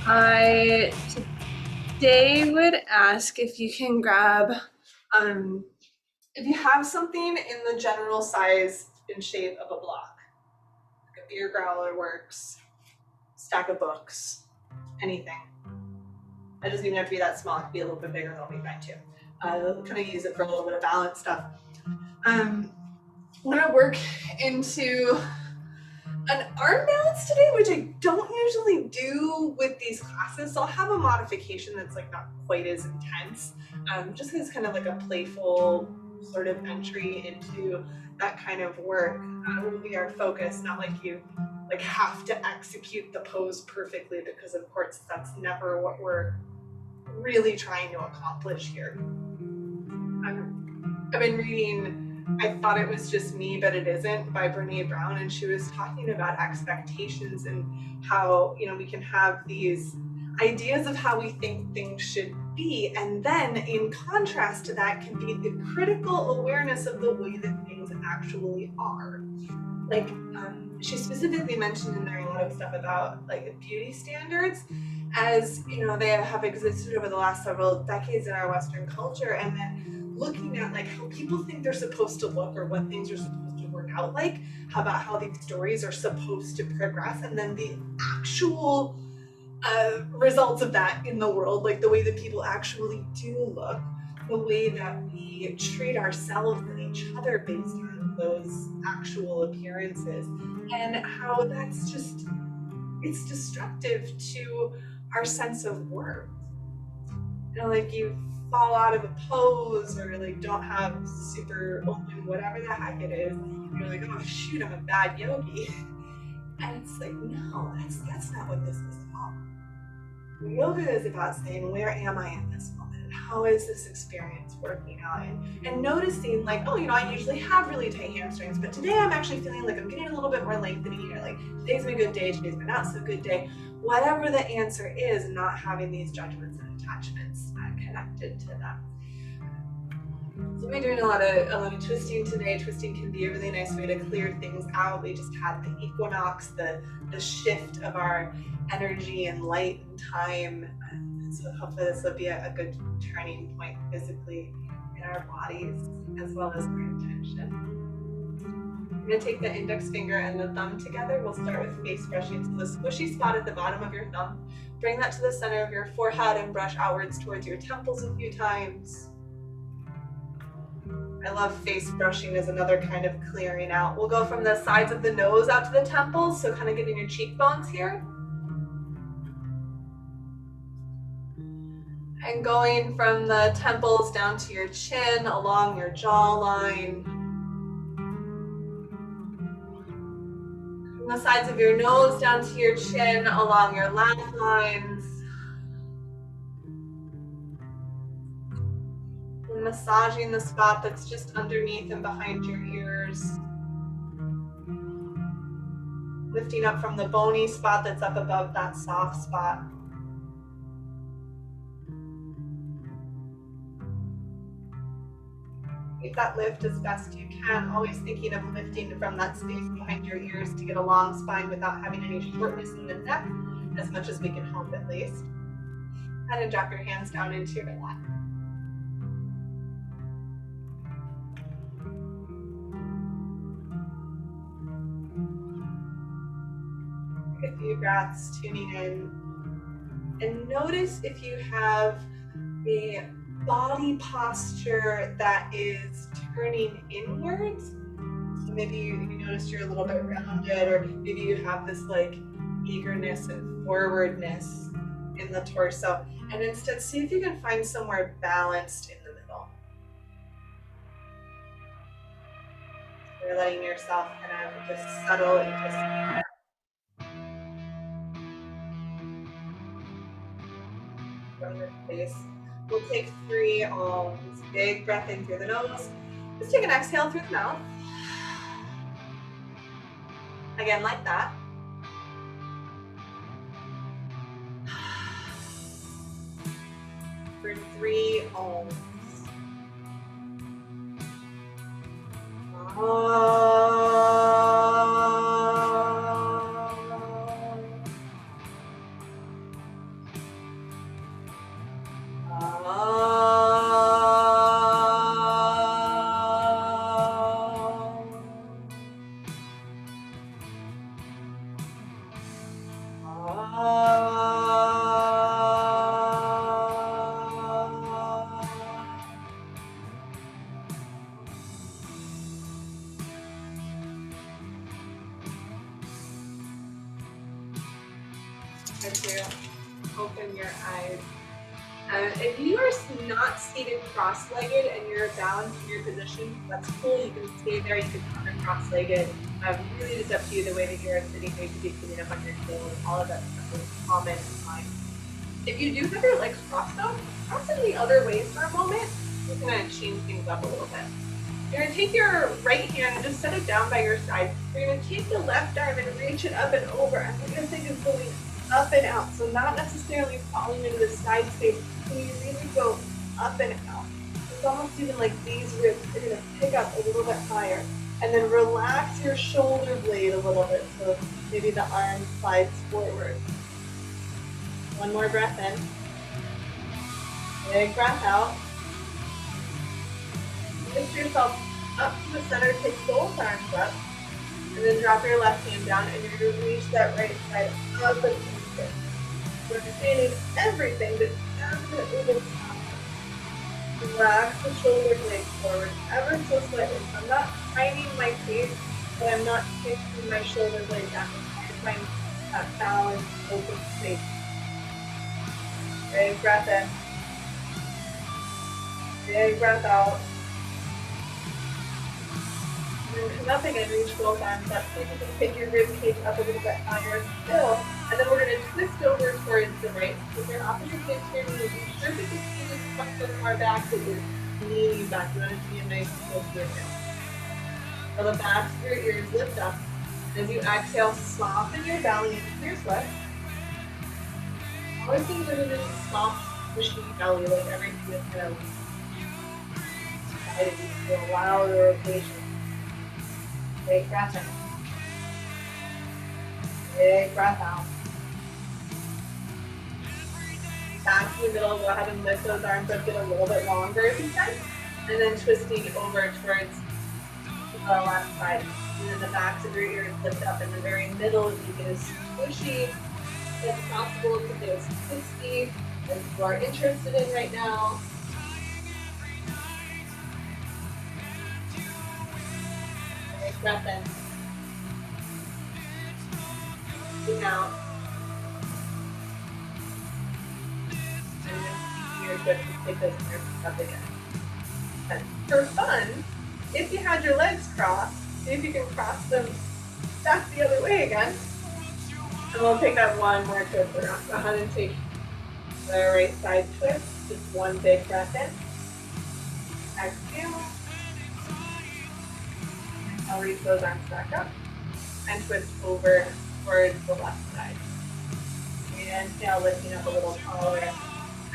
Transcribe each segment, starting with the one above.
I today would ask if you can grab, if you have something in the general size and shape of a block, like a beer growler works, stack of books, anything. It doesn't even have to be that small. It could be a little bit bigger. That'll be fine too. Kind of use it for a little bit of balance stuff. I'm gonna work into an arm balance today, which I don't usually do with these classes. So I'll have a modification that's like not quite as intense, just as kind of like a playful sort of entry into that kind of work. Will be our focus, not like you like have to execute the pose perfectly, because of course that's never what we're really trying to accomplish here. I've been reading I Thought It Was Just Me, But It Isn't by Brene Brown, and she was talking about expectations and how, we can have these ideas of how we think things should be. And then in contrast to that can be the critical awareness of the way that things actually are. Like, she specifically mentioned in there a lot of stuff about like beauty standards, as they have existed over the last several decades in our Western culture, and then looking at like how people think they're supposed to look or what things are supposed to work out like, how about how these stories are supposed to progress, and then the actual results of that in the world, like the way that people actually do look, the way that we treat ourselves and each other based on those actual appearances, and how that's just, it's destructive to our sense of worth. Like you fall out of a pose or like don't have super open whatever the heck it is, you're like, oh shoot, I'm a bad yogi. And it's like, no, that's not what this is about. Yoga is about saying, where am I at this moment? And how is this experience working out? And noticing like, oh, I usually have really tight hamstrings, but today I'm actually feeling like I'm getting a little bit more lengthening here. Like today's my good day, today's my not so good day. Whatever the answer is, not having these judgments and attachments connected to them. So we're doing a lot of twisting today. Twisting can be a really nice way to clear things out. We just had the equinox, the shift of our energy and light and time. So hopefully this will be a good turning point physically in our bodies, as well as our intention. I'm going to take the index finger and the thumb together. We'll start with face brushing. So the squishy spot at the bottom of your thumb, bring that to the center of your forehead and brush outwards towards your temples a few times. I love face brushing as another kind of clearing out. We'll go from the sides of the nose out to the temples, so kind of getting your cheekbones here. And going from the temples down to your chin, along your jawline. From the sides of your nose down to your chin, along your laugh lines. And massaging the spot that's just underneath and behind your ears. Lifting up from the bony spot that's up above that soft spot. Keep that lift as best you can, always thinking of lifting from that space behind your ears to get a long spine without having any shortness in the neck, as much as we can help at least. And then drop your hands down into your lap. Take a few breaths, tuning in. And notice if you have a body posture that is turning inwards. So maybe you notice you're a little bit rounded, or maybe you have this like eagerness and forwardness in the torso. And instead, see if you can find somewhere balanced in the middle. So you're letting yourself kind of just settle into from your face. We'll take 3 ohms. Big breath in through the nose. Just take an exhale through the mouth. Again, like that. For 3 ohms. Good to open your eyes. If you are not seated cross-legged and you're bound in your position, that's cool. You can stay there. You can come in cross-legged. Really just up to you the way that you're sitting. You could be sitting up on your heels. All of that stuff is common and fine. If you do have your legs crossed though, cross them the other way for a moment. We're gonna change things up a little bit. You're gonna take your right hand and just set it down by your side. You're gonna take the left arm and reach it up and over. And what you're thinking is going up and out. So not necessarily falling into the side space. So you really go up and out. It's almost even like these ribs are gonna pick up a little bit higher. And then relax your shoulder blade a little bit. So maybe the arm slides forward. One more breath in. Big breath out. Lift yourself up to the center, take both arms up, and then drop your left hand down, and you're going to reach that right side up and over. We're understanding everything, but definitely the top. Relax the shoulder blades forward ever so slightly. I'm not tightening my face, but I'm not kicking my shoulder blade down. I'm trying to find that balance, open space. Big breath in. Big breath out. And then come up again, reach both arms up. See if you can pick your rib cage up a little bit higher still. And then we're going to twist over towards the right. With your opposite hip here, be sure that the feet is tucked so far back that you're leaning back. You want it to be a nice close to your hip. Now the backs of your ears lift up. As you exhale, soften your belly into your sweat. Always think of it as a soft, squishy belly, like everything is kind of guided you to allow the rotation. Big breath in. Big breath out. Back to the middle, go ahead and lift those arms up, get a little bit longer if you can. And then twisting over towards the left side. And then the backs of your ears lift up in the very middle as you get as squishy as possible to get as twisty as you are interested in right now. Big breath in. Breathing out. And then keeping your grip to take those arms up again. And for fun, if you had your legs crossed, see if you can cross them back the other way again. And we'll take that one more twist. We're going to go ahead and take the right side twist. Just one big breath in. Exhale. I'll reach those arms back up and twist over towards the left side. Inhale, lifting up a little taller.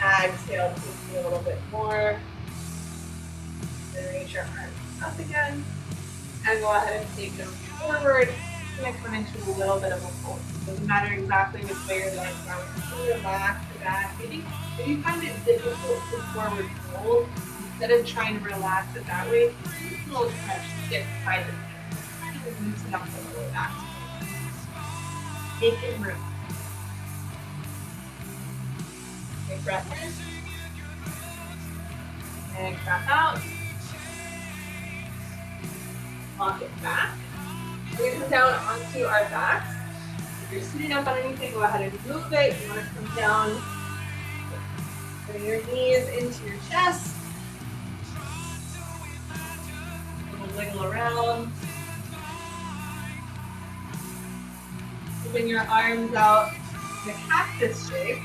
Exhale, twisting a little bit more. Then reach your arms up again. And go ahead and take them forward. It's going to come into a little bit of a fold. Doesn't matter exactly which way you're going from. Relax the back. Maybe if you find it difficult to forward fold, instead of trying to relax it that way, just a little stretch, stick side to side. Kind of loosen up the lower back. Making room. Big breath in. And breath out. Lock it back. We're going to come down onto our backs. If you're sitting up on anything, go ahead and move it. You want to come down, bring your knees into your chest. A little wiggle around. Open your arms out in a cactus shape.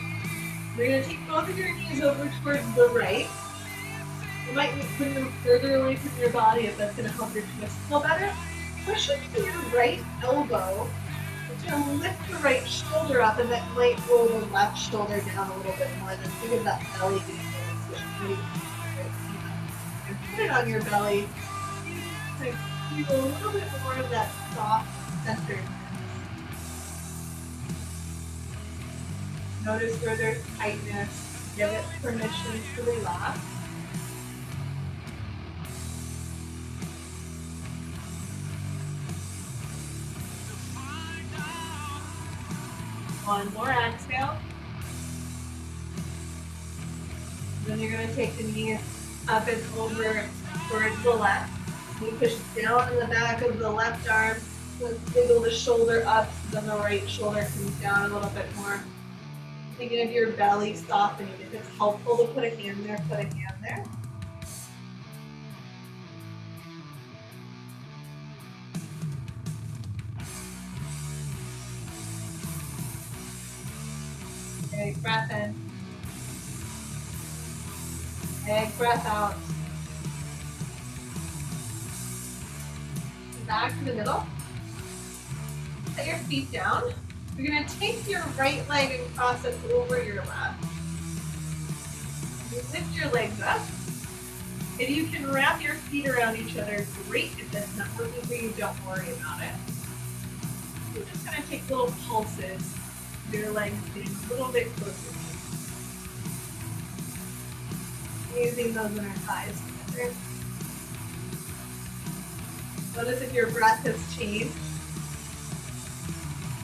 You're going to take both of your knees over towards the right. You might bring them further away from your body if that's going to help your twist feel better. Push into your right elbow. You're going to lift the right shoulder up, and that might roll the left shoulder down a little bit more. Then think of that belly being able and put it on your belly. To feel a little bit more of that soft center. Notice where there's tightness. Give it permission to relax. One more exhale. Then you're going to take the knees up and over towards the left. You push down in the back of the left arm. Let's wiggle the shoulder up so then the right shoulder comes down a little bit more. Thinking of your belly softening. If it's helpful to put a hand there, put a hand there. Big breath in. Big breath out. Back to the middle. Set your feet down. You're going to take your right leg and cross it over your left. You lift your legs up. If you can wrap your feet around each other, great. If that's not working for you, don't worry about it. You're just going to take little pulses. Your legs getting a little bit closer. Using those inner thighs together. Notice if your breath has changed.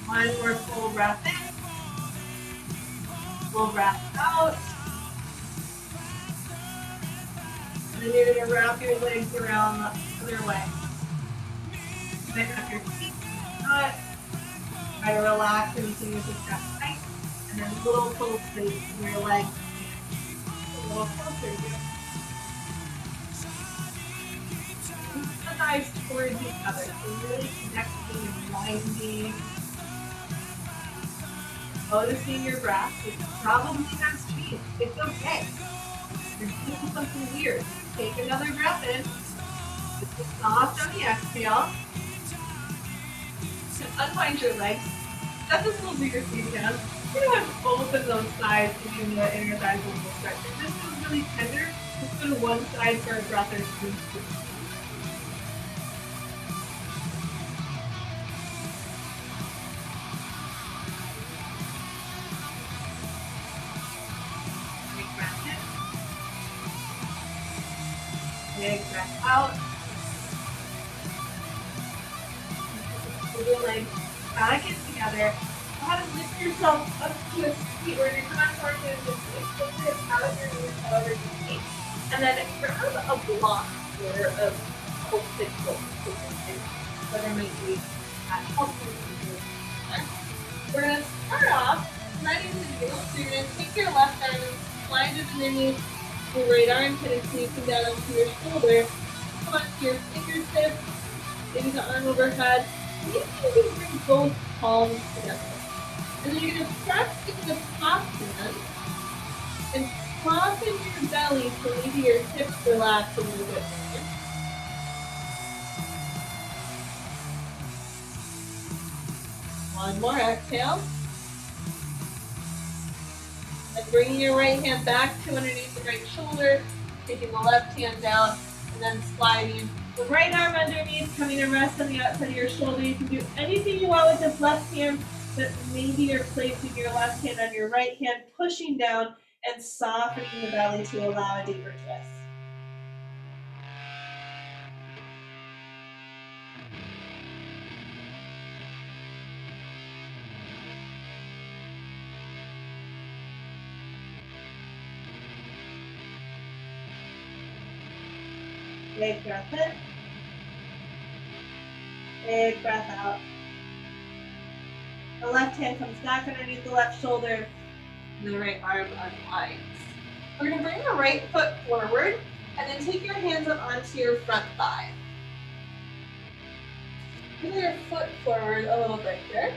One more full breath in. Full breath out. And then you're going to wrap your legs around the other way. Lift up your feet. Not. Try to relax anything as you step tight. And then little pulses in your legs. A little closer here. The thighs towards each other. So really connecting and winding. Noticing your breath. It probably has changed. It's okay. You're doing something weird. Take another breath in. Just soft on the exhale. And unwind your legs. Step this little bigger feet down. You're going to open those sides using the inner thighs a little stretch. If this is really tender, just go to one side for a breath or two. Big breath in. Big breath out. Pull your legs back in together. How to lift yourself up to a seat where your contour is just push it out of your knees, however you need. And then grab a block or a post-it note, whatever might be helpful to you. We're going to start off right in the middle. So you're going to take your left arm and slide it underneath your right armpit and sneaking down onto your shoulder. Come onto your fingertips, maybe the arm overhead. Maybe you can bring both palms together. And then you're going to press into the top hand and soften your belly so maybe your hips relax a little bit more. One more, exhale. And bringing your right hand back to underneath the right shoulder, taking the left hand down, and then sliding the right arm underneath, coming to rest on the outside of your shoulder. You can do anything you want with this left hand, but maybe you're placing your left hand on your right hand, pushing down and softening the belly to allow a deeper twist. Big breath in. Big breath out. The left hand comes back underneath the left shoulder, and the right arm unwinds. We're going to bring the right foot forward, and then take your hands up onto your front thigh. Bring your foot forward a little bit here.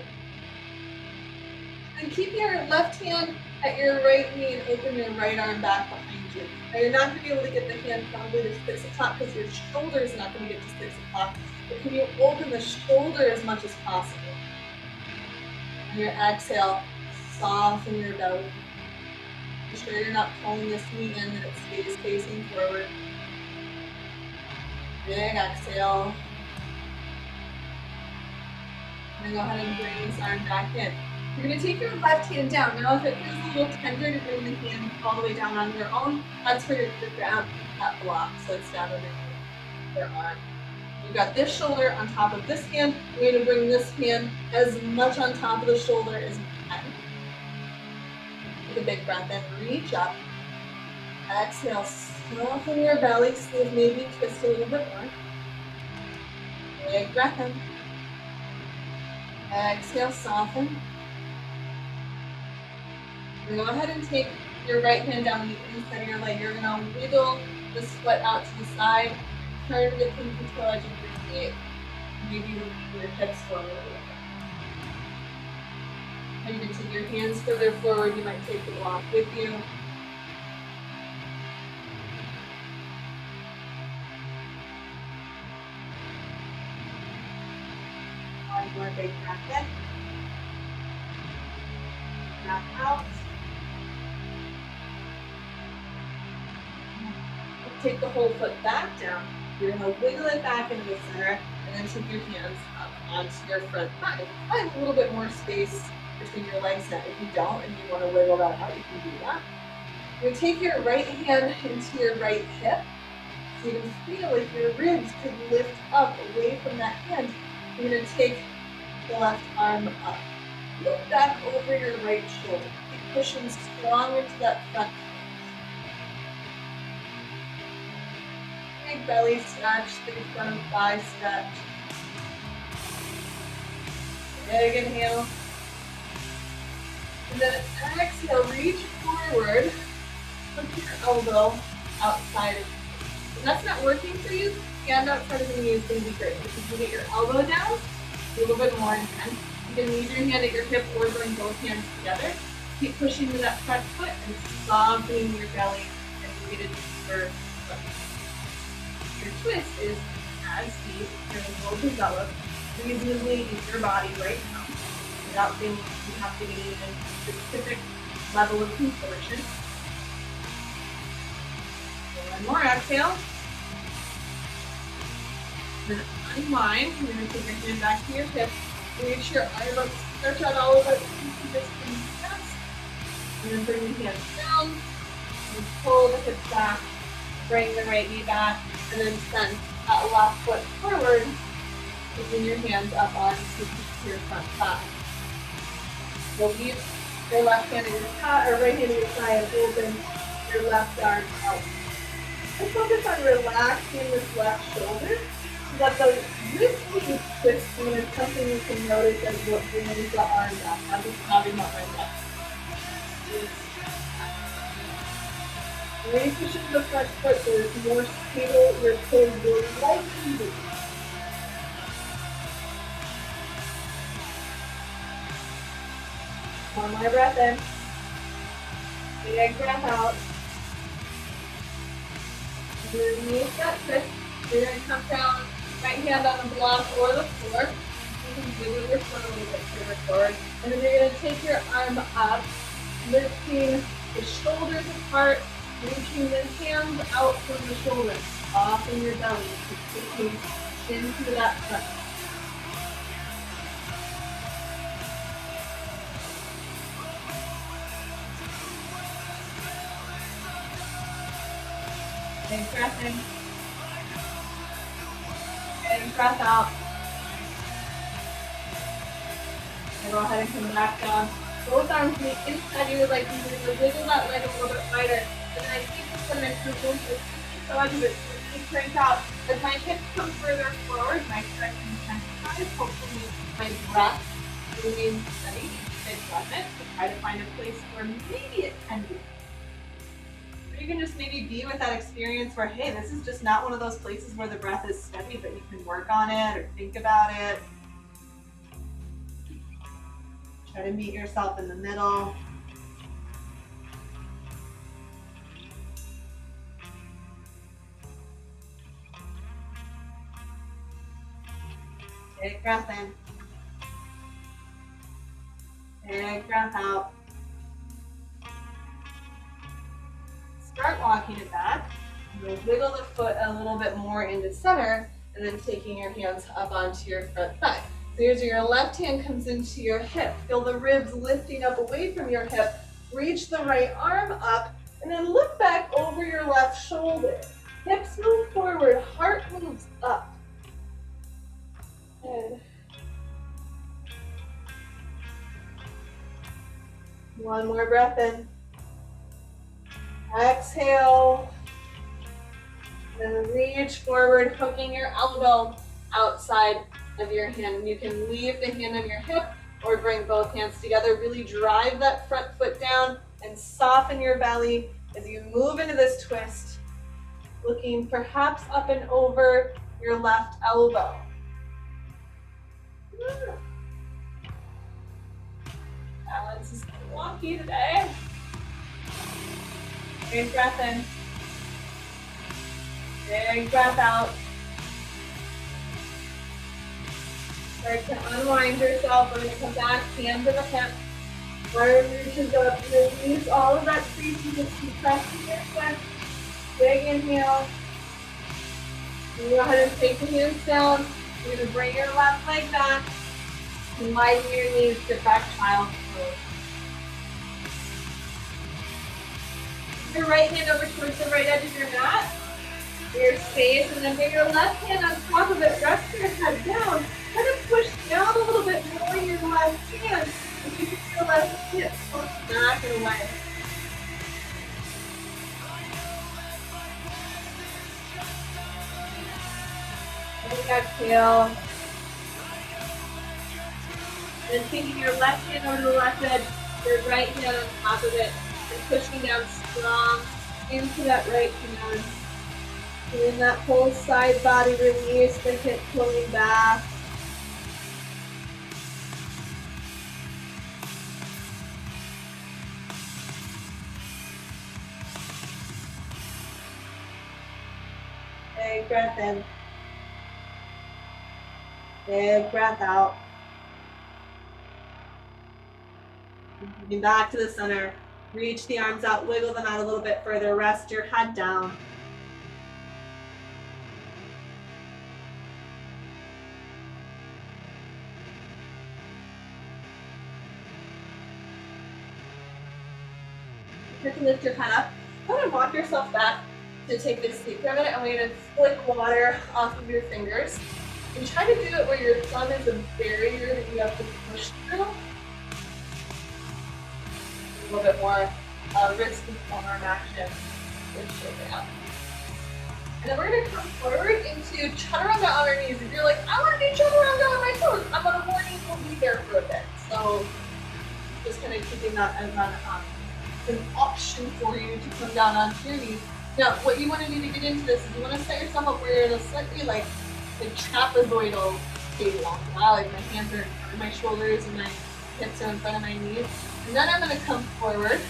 And keep your left hand at your right knee and open your right arm back behind you. Now you're not going to be able to get the hand probably to 6 o'clock because your shoulder is not going to get to 6 o'clock. But can you open the shoulder as much as possible? On your exhale, soften your belly. Make sure you're not pulling this knee in, that it stays facing forward. Big exhale. And then go ahead and bring this arm back in. You're going to take your left hand down. Now if it feels a little tender to bring the hand all the way down on your own, that's where you're going to grab that block. So it's down underneath your arm. You've got this shoulder on top of this hand. You're going to bring this hand as much on top of the shoulder as you can. Take a big breath in, reach up. Exhale, soften your belly, see if maybe twist a little bit more. Big breath in. Exhale, soften. And go ahead and take your right hand down the inside of your leg. You're gonna wiggle the foot out to the side, turn the pinky toe edge of your feet, maybe move your hips forward a little bit. And you can take your hands further forward. You might take the block with you. One more big breath in. Breath out. Take the whole foot back down. You're gonna wiggle it back into the center and then take your hands up onto your front thigh. Find a little bit more space between your legs now. If you don't and you wanna wiggle that out, you can do that. You're gonna take your right hand into your right hip. So you can feel like your ribs could lift up away from that hand. You're gonna take the left arm up. Look back over your right shoulder. Keep pushing strong into that front. Big belly stretch, big front thigh stretch. Big inhale. And then exhale, reach forward. Put your elbow outside of you. If that's not working for you, hand outside of the knee is going to be great. If you can get your elbow down, a little bit more intense. You can leave your hand at your hip or bring both hands together. Keep pushing to that front foot and softening your belly and weighted deeper. Your twist is as deep and will develop reasonably in your body right now without feeling like you have to be in a specific level of contortion. One more exhale. Then unwind. You're going to take your hand back to your hip. Reach your arm up, stretch out all of it. And then bring the hands down. And pull the hips back. Bring the right knee back. And then send that left foot forward. Taking your hands up onto your front thigh. So leave your left hand at your thigh, or right hand at your thigh and open your left arm out. And focus on relaxing this left shoulder so that the wrist being twisting is something you can notice as what brings the arm up. I'm just talking about my neck. When you push into the front foot, there's more stable, your toes will likely be. One more breath in. Big breath out. Underneath that twist, you're going to come down, right hand on the block or the floor. You can wiggle your foot a little bit further forward. And then you're going to take your arm up, lifting the shoulders apart, reaching the hands out from the shoulders, soften your belly, taking into that front. Big breath in. Big breath out. And go ahead and come back down. Both arms to the inside of your leg. You're going to wiggle that leg a little bit wider. And then I keep some improvement so I do it. Crank out. As my hips come further forward, my stretch intensifies. Hopefully my breath remains steady. It doesn't. So try to find a place where maybe it can be. Or you can just maybe be with that experience where, hey, this is just not one of those places where the breath is steady, but you can work on it or think about it. Try to meet yourself in the middle. Big breath in. Big breath out. Start walking it back. You'll wiggle the foot a little bit more into center, and then taking your hands up onto your front thigh. So here's where your left hand comes into your hip. Feel the ribs lifting up away from your hip. Reach the right arm up, and then look back over your left shoulder. Hips move forward, heart moves up. Good. One more breath in. Exhale. And reach forward, hooking your elbow outside of your hand. You can leave the hand on your hip or bring both hands together. Really drive that front foot down and soften your belly as you move into this twist, looking perhaps up and over your left elbow. Balance is wonky today. Big breath in. Big breath out. Start to unwind yourself. We're going to come back, hands in the hips. Arm reaches up. Release all of that crease. Just keep pressing your chest. Big inhale. Go ahead and take the hands down. You're going to bring your left leg back. And widen your knees. Sit back, child pose. Your right hand over towards the right edge of your mat. Your space, and then bring your left hand on top of it. Rest your head down. Kind of push down a little bit more in your left hand. And you can feel left hip push back and away. And exhale. And taking your left hand over to the left edge, your right hand on top of it, and pushing down strong into that right hand. And in that whole side body release, the hip pulling back. Big breath in. Big breath out. Coming back to the center. Reach the arms out, wiggle them out a little bit further. Rest your head down. Start to lift your head up. Go ahead and walk yourself back to take this seat for a minute, and we're going to flick water off of your fingers. And try to do it where your thumb is a barrier that you have to push through. A little bit more wrist and forearm action with shoulder out. And then we're going to come forward into chaturanga on our knees. If you're like, I want to do chaturanga on my toes, I'm going to warn you, we'll be there for a bit. So just kind of keeping that as an option for you to come down onto your knees. Now, what you want to do to get into this is you want to set yourself up where you're in a slightly like trapezoidal table. Like my hands are in front of my shoulders and my hips are in front of my knees. And then I'm going to come forward.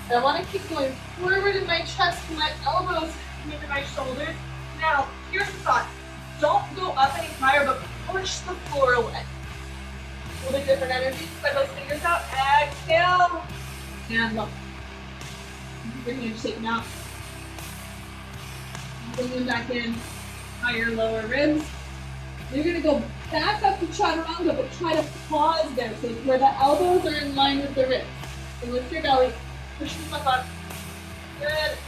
And I want to keep going forward in my chest and my elbows into my shoulders. Now, here's the thought. Don't go up any higher, but push the floor away. A little bit different energy. Spread those fingers out. Exhale. And look. Keep your hands shaking out. Bring them back in. Higher lower ribs. You're going to go back up to chaturanga, but try to pause there, so where the elbows are in line with the ribs. And lift your belly, push yourself up. Good.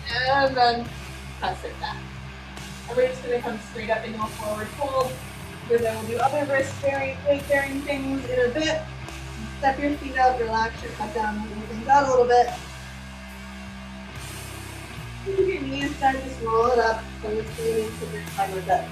And then press it back. And we're just going to come straight up into a forward fold. Where then we'll do other wrist bearing, weight bearing things in a bit. Step your feet up, relax your cut down, move things out a little bit. Keep your knees down, just roll it up, and just really take your time with it.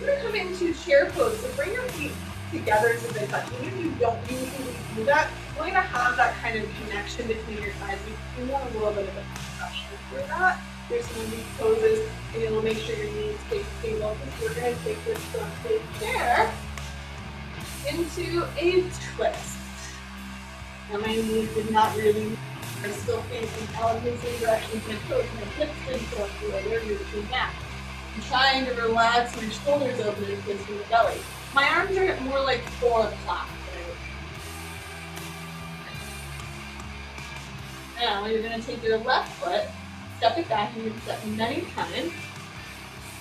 We're going to come into chair pose, so bring your feet together so they touch. Even if you don't usually do that, we're going to have that kind of connection between your thighs. We do want a little bit of a compression for that. There's some of these poses, and you'll make sure your knees stay stable. We're going to take this from a chair into a twist. Now my knees did not really move. I'm still facing all of these directions. My toes, my hips didn't go through it. They're between that. I'm trying to relax my shoulders open and facing the belly. My arms are more like 4 o'clock. Now you're going to take your left foot, step it back, and you can step many times,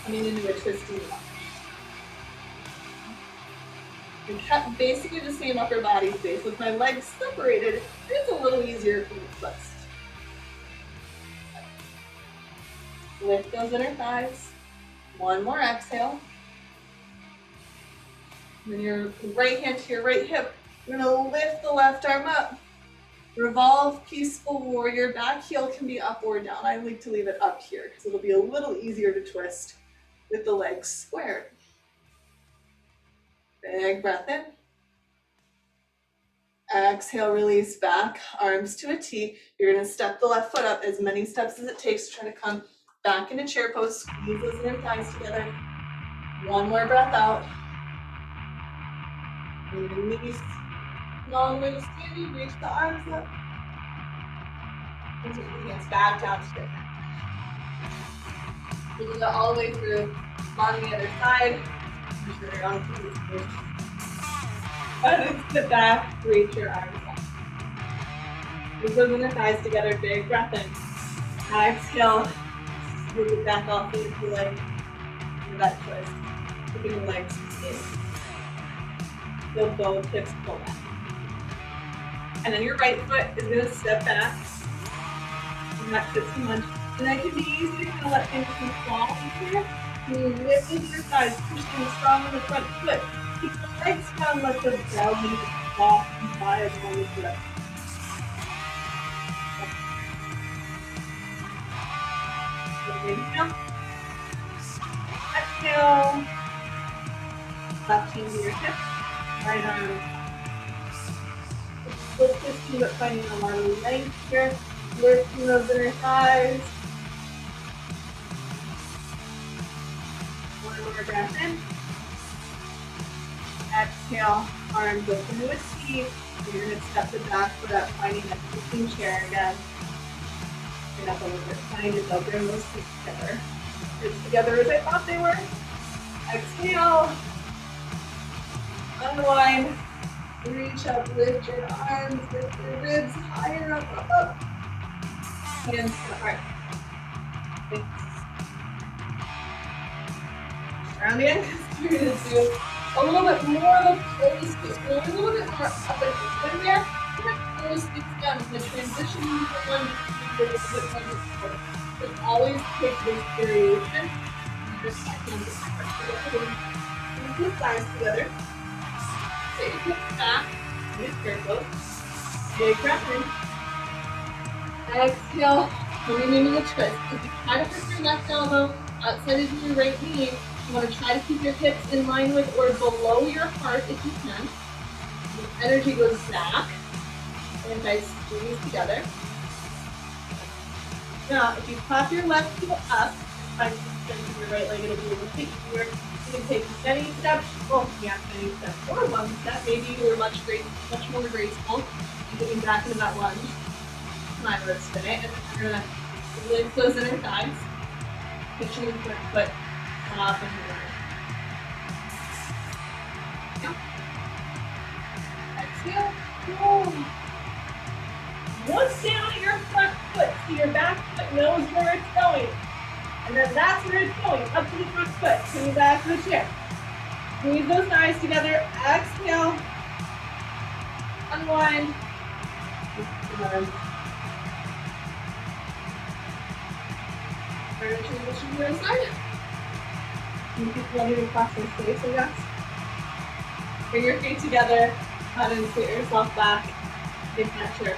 coming into a twisting lunge. You kept basically the same upper body space. With my legs separated, it's a little easier for me to twist. Lift those inner thighs. One more exhale. Then your right hand to your right hip. You're going to lift the left arm up. Revolve, peaceful warrior. Back heel can be up or down. I like to leave it up here because it'll be a little easier to twist with the legs squared. Big breath in. Exhale, release back, arms to a T. You're gonna step the left foot up as many steps as it takes to try to come back into chair pose. Squeeze those inner thighs together. One more breath out. Release. Long way to standing, reach the arms up. And take the hands back down to your head. We'll do that all the way through on the other side. And into the back, reach your arms up. Move those inner thighs together, big breath in. Exhale, move it back off into the leg. Do that twist. Keeping your legs in. Feel both hips pull back. And then your right foot is going to step back. Not too much. And that can be easy to kind of let things fall in here. Lift into your thighs, push things strong on the front foot. Keep the legs down, let them down, and soft and high as long as you Inhale. Exhale. Left hand to your hip. Right arm. Split twisting, but finding a lot of length here. Lifting those inner thighs. One more breath in. Exhale, arms open to a T. You're going to step the back foot up, finding that twisting chair again. Bring up a little bit, find it, they'll bring those feet together. Hips together as I thought they were. Exhale. Unwind. Reach up, lift your arms, lift your ribs higher up, up, up. Hands to the heart. Around the end, we're going to do a little bit more of a close twist. We're a little bit more up and in there. We're going to close things down. The transition from one to a little bit more difficult. But always take this variation. Just hands to the heart. Move the thighs together. Take your hips back. Use careful. Big breath in. Exhale. Coming into the twist. If you try to put your left elbow outside of your right knee, you want to try to keep your hips in line with or below your heart if you can. The energy goes back and guys squeeze together. Now, if you clap your left heel up, find some strength in your right leg, it'll be a little bit easier. You can take many steps, many steps, or one step. Maybe you're much more graceful. And getting back into that lunge. Come on, let's spin it. And then we're going to lift those inner thighs. Pitching the front foot off and down. Exhale. Look down at your front foot so your back foot knows where it's going. And then that's where it's going, up to the front foot. Coming back to the chair. Squeeze those thighs together. Exhale. Unwind. We're going to transition to the other side. You keep letting your classic space, I guess. Bring your feet together, and sit yourself back in that chair.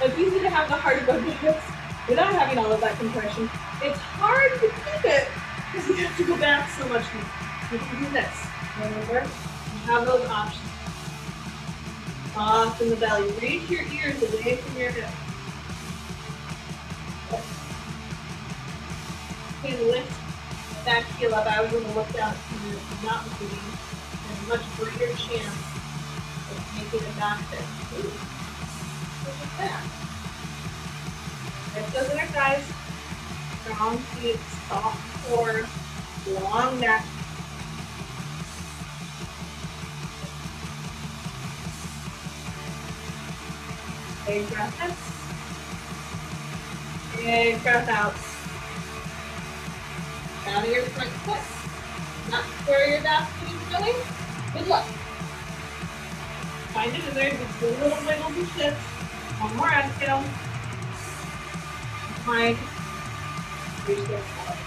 It's easy to have the heart above the hips without having all of that compression. It's hard to keep it because you have to go back so much more. You can do this. Remember, you have those options. Soft in the belly. Reach your ears away from your hips. Okay, lift that heel up. I was going to look down and not moving. There's a much greater chance of making a back fit. Look at that. Lift those inner thighs. Strong feet, soft core, long neck. Big breath in. Big breath out. Down to your front foot. Not where your back foot is going. Good luck. Find it in there. Just do little wiggles and shifts. One more exhale. Plank. Reach those out.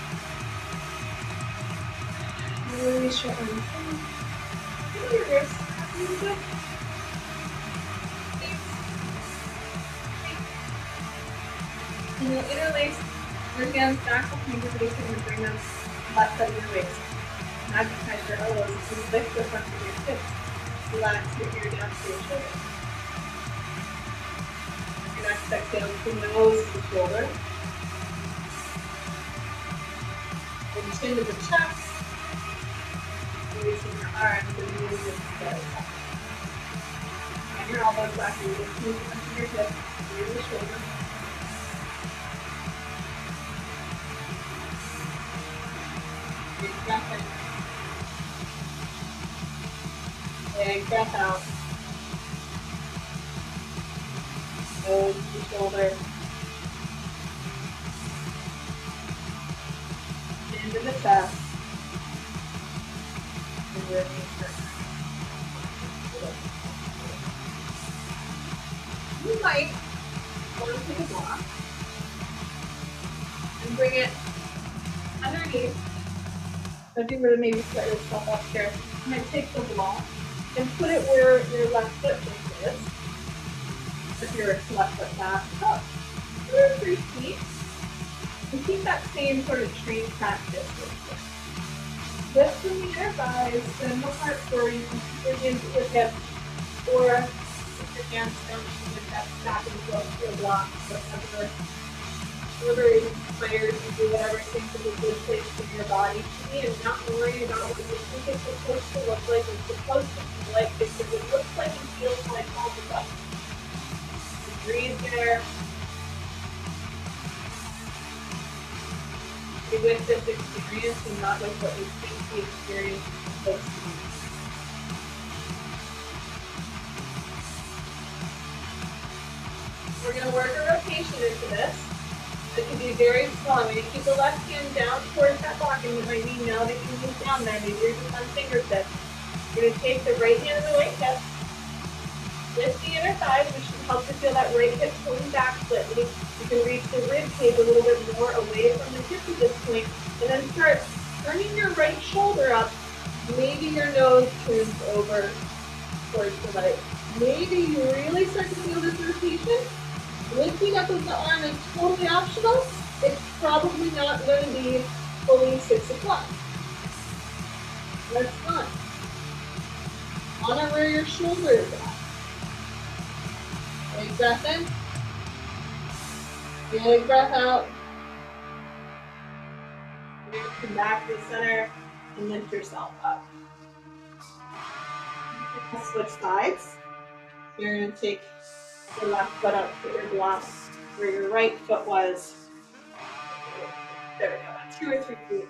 Release your arms. Move your wrists a little bit. And you'll interlace your hands back behind your waist and bring them left side of your waist. Magnetize your elbows to lift the front of your hips. Relax your ear down to your shoulder. Exhale with the nose to the shoulder. And chin to the chest. Releasing your arms and moving your head. And your elbows back. You're just moving under your hips, through the shoulder. Big breath in. Big breath out. Nose to the shoulder. Chin to the chest. And release your arms. You might want to take a block and bring it underneath. So if you were to maybe set yourself up here, you might take the block and put it where your left foot is. If your left foot back up, 2 or 3 feet, and keep that same sort of train practice. Lift from the inner thighs, send the heart forward. You can put your hands at your hips, or put your hands down to the chest, back and forth to your block, whatever inspires you, do whatever you think is a good place for your body to be, and not worry about what you think it's supposed to look like and supposed to feel like, because it looks like and feels like all the time. Breathe there. Be with this experience and not with what you think the experience is supposed to be. We're going to work a rotation into this. It can be very slow. I'm going to keep the left hand down towards that block, and you might need now that you move down there. Maybe you're just on fingertips. You're going to take the right hand to the right hip. Lift the inner thighs, which should help to feel that right hip pulling back slightly. You can reach the rib cage a little bit more away from the hip at this point, and then start turning your right shoulder up. Maybe your nose turns over towards the right. Maybe you really start to feel this rotation. Lifting up with the arm is totally optional. It's probably not going to be fully 6 o'clock. That's fine. Honor where your shoulder is at. Big breath in. Big breath out. You're going to come back to the center and lift yourself up. Switch sides. You're going to take the left foot up to your block where your right foot was. There we go, 2 or 3 feet.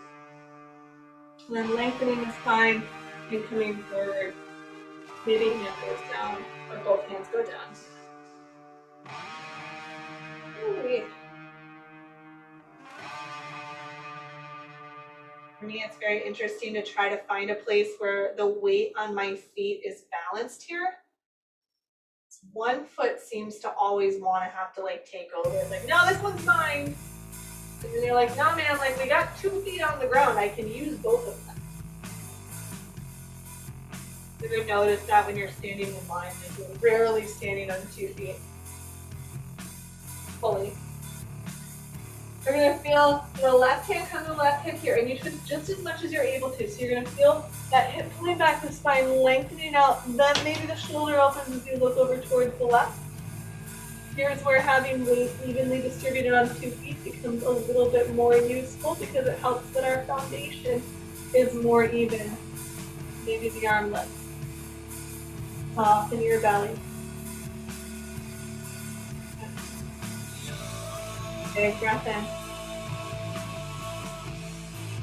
And then lengthening the spine and coming forward. Maybe hand goes down or both hands go down. Great. For me, it's very interesting to try to find a place where the weight on my feet is balanced here. One foot seems to always want to have to like take over. It's like, no, this one's mine. And then you're like, no, man, like we got 2 feet on the ground. I can use both of them. You ever notice that when you're standing in line, like you're rarely standing on 2 feet fully. You're gonna feel the left hand come to the left hip here, and you twist just as much as you're able to. So you're gonna feel that hip pulling back, the spine lengthening out, then maybe the shoulder opens as you look over towards the left. Here's where having weight evenly distributed on 2 feet becomes a little bit more useful because it helps that our foundation is more even. Maybe the arm lift. Soften your belly. Big breath in.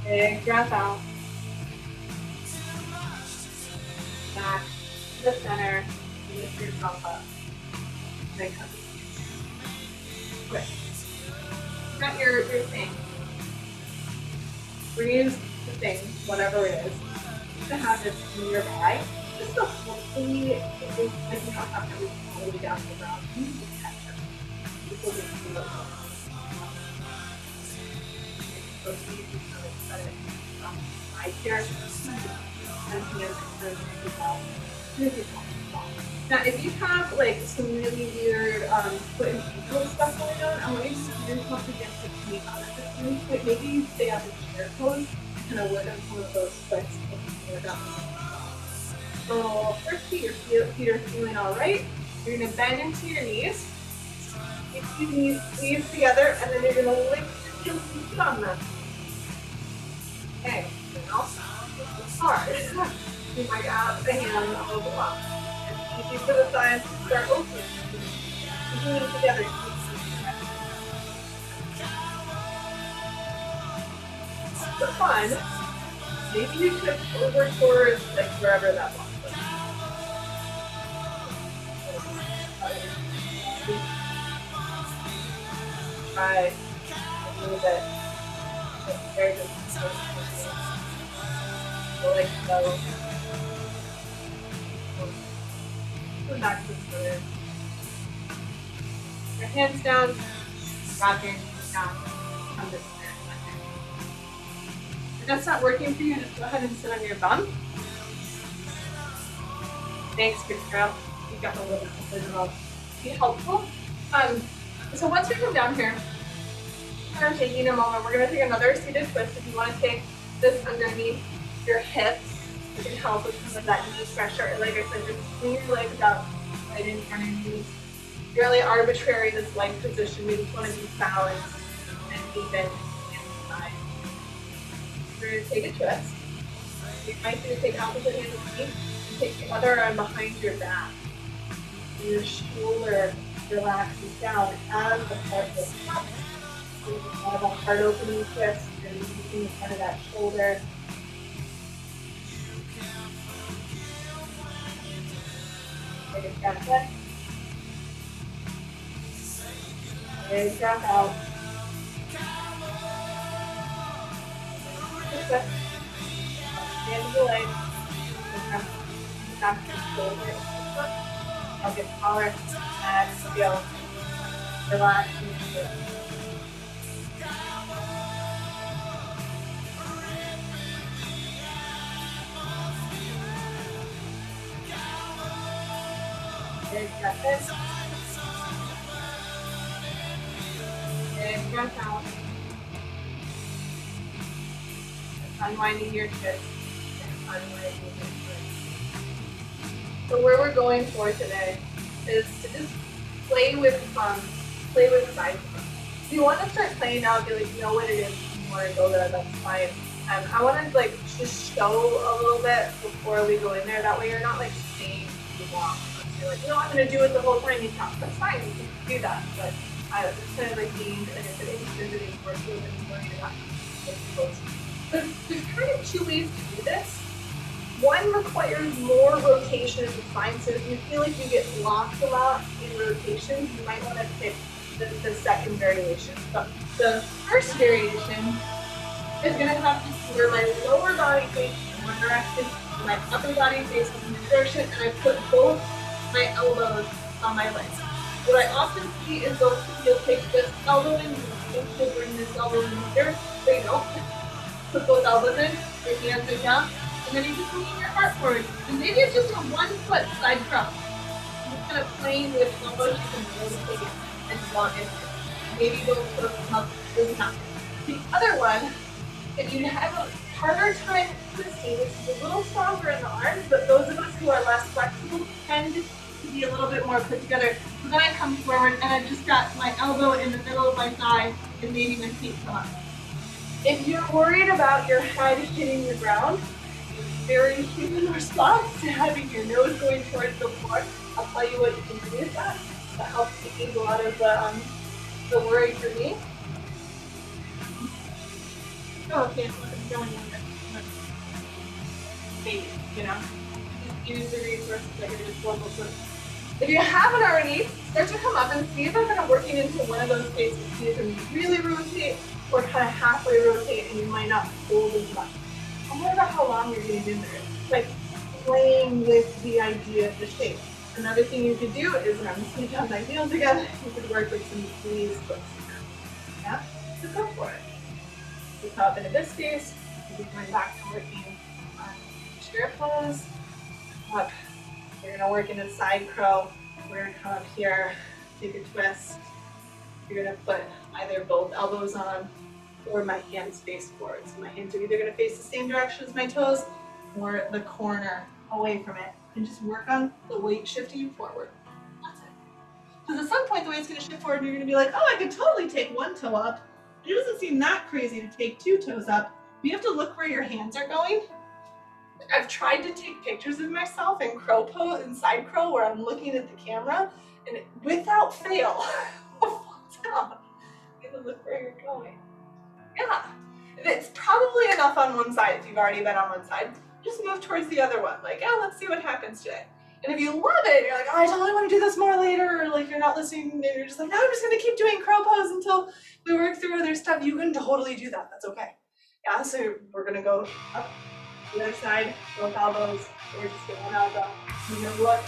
Big breath out. Back to the center. Lift yourself up. Big hug. Quick. Got your thing. Reuse the thing, whatever it is, to have this in your bag. Just to hopefully, like you don't have to reach all the way down to the ground. You can just catch it. This will just feel it. So see if you can set it right here. And hands are now, if you have like some really weird foot and ankle stuff going on, I want you to put yourself against the knee on at this really quick. Maybe you stay out in chair pose and kind of work on some of those splits and work out. So first feet are feeling all right. You're gonna bend into your knees. Keep these knees squeezed together, and then you're gonna lift your heels and sit on them. Okay, now this is hard. You might have the hand overlap. It's easy for the thighs to start opening. Keeping them together. For fun, maybe you could over towards like wherever that was. Try a little bit. Very good. Like so. Go back to the center. Your hands down, drop your knees down. Come to center. If that's not working for you, just go ahead and sit on your bum. Thanks, good girl. You got a little bit of visual. Be helpful. So once we come down here, kind of taking a moment, we're going to take another seated twist. If you want to take this underneath your hips, it can help with some of that knee pressure. Like I said, just swing your legs out right in front of your knees. Really arbitrary, this leg position. We just want to be balanced and even inside. We're going to take a twist. You might need to take opposite hand of the knee and take the other arm behind your back. And your shoulder relaxes down as the heart lifts up. So it's kind of a heart opening twist. You're using the front of that shoulder. Take a breath in. Big breath out. Twist. Stand the leg. Back to the shoulder. I'll get taller. Exhale. Relax. Big breath in. Big breath out. Unwinding your twist. Unwinding your twist. So where we're going for today is to just play with side thrusts. If you want to start playing now, if you like know what it is, if you want to go there, that's fine. I want to like just show a little bit before we go in there. That way you're not like staying too long. You're like, no, I'm going to do it the whole time you talk. That's fine, you can do that. But it's kind of like being, like I said, visiting for a little bit more about there's kind of two ways to do this. One requires more rotation of the spine, so if you feel like you get lost a lot in rotations, you might want to pick the second variation. So the first variation is going to have to see where my lower body faces in one direction, and my upper body faces in the direction, and I put both my elbows on my legs. What I often see is you'll take this elbow in, you'll bring this elbow in here, so you don't put both elbows in, your hands are down, and then you just lean your heart forward. And maybe it's just a 1 foot side crunch. Just kind of playing with elbows, you can rotate it and walk into it. Maybe don't put them up, doesn't happen. The other one, if you have a harder time twisting, which is a little stronger in the arms, but those of us who are less flexible tend to be a little bit more put together. So then I come forward and I just got my elbow in the middle of my thigh and maybe my feet come up. If you're worried about your head hitting the ground, very human response to having your nose going towards the floor. I'll tell you what you can do with that. That helps take a lot of the worry for me. Oh, okay, I'm going in there. Maybe, you know, just use the resources that you're disposable to. If you haven't already, start to come up and see if I'm kind of working into one of those spaces. See if you can really rotate or kind of halfway rotate and you might not hold as much. I wonder about how long you're getting in there. It's like playing with the idea of the shape. Another thing you could do is when I'm sitting down my heels again, you could work with some knees close together. Yeah? So go for it. You come up into this space, you'll be going back to working on chair pose. Up. You're gonna work into side crow. We're gonna come up here, take a twist. You're gonna put either both elbows on or my hands face forward. So my hands are either gonna face the same direction as my toes or the corner away from it. And just work on the weight shifting forward. That's it. Because at some point the way it's going to shift forward, you're going to be like, oh, I could totally take one toe up. It doesn't seem that crazy to take 2 toes up. You have to look where your hands are going. I've tried to take pictures of myself in crow pose and side crow where I'm looking at the camera, and without fail, I'll fall down. You have to look where you're going. Yeah, it's probably enough on one side if you've already been on one side. Just move towards the other one. Like, yeah, let's see what happens today. And if you love it, you're like, oh, I totally want to do this more later, or like you're not listening, and you're just like, no, I'm just gonna keep doing crow pose until we work through other stuff. You can totally do that. That's okay. Yeah, so we're gonna go up the other side, both elbows. We're just getting one elbow. You're gonna look,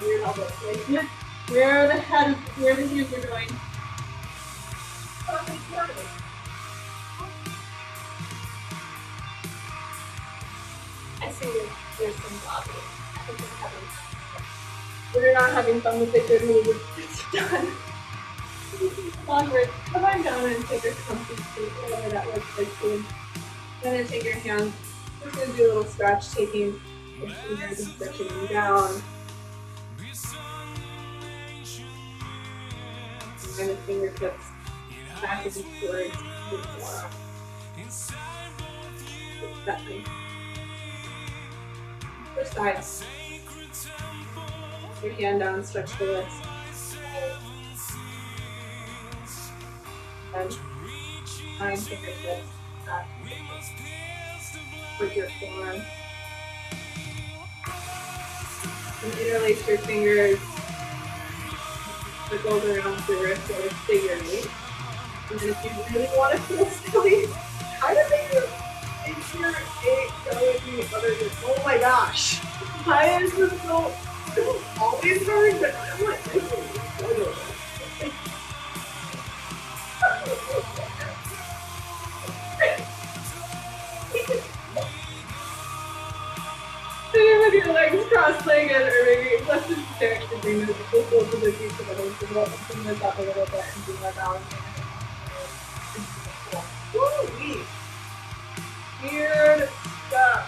weird elbows. Like, where the hands are going. I see there's some lobby. I think they're having fun. We're not having fun with the good move. It's done. Onward. Come on down and take your comfy seat, whatever that looks like to you. Then take your hands. We're going to do a little scratch, taking your fingers and stretching them down. And the fingertips back and towards the floor. First side. Your hand down, stretch the wrist. And find fingertips back with your forearm. And interlace your fingers. Circles around the wrist or figure eight. And then if you really want to feel silly, try to make your figure eight go with the other way. Oh my gosh! Why is this so always hard? But I'm like, this is so Sitting with your legs cross-legged, or maybe let's just actually bring this closer to the feet so that we can bring this up a little bit and do more balancing. Woo-wee! Weird stuff.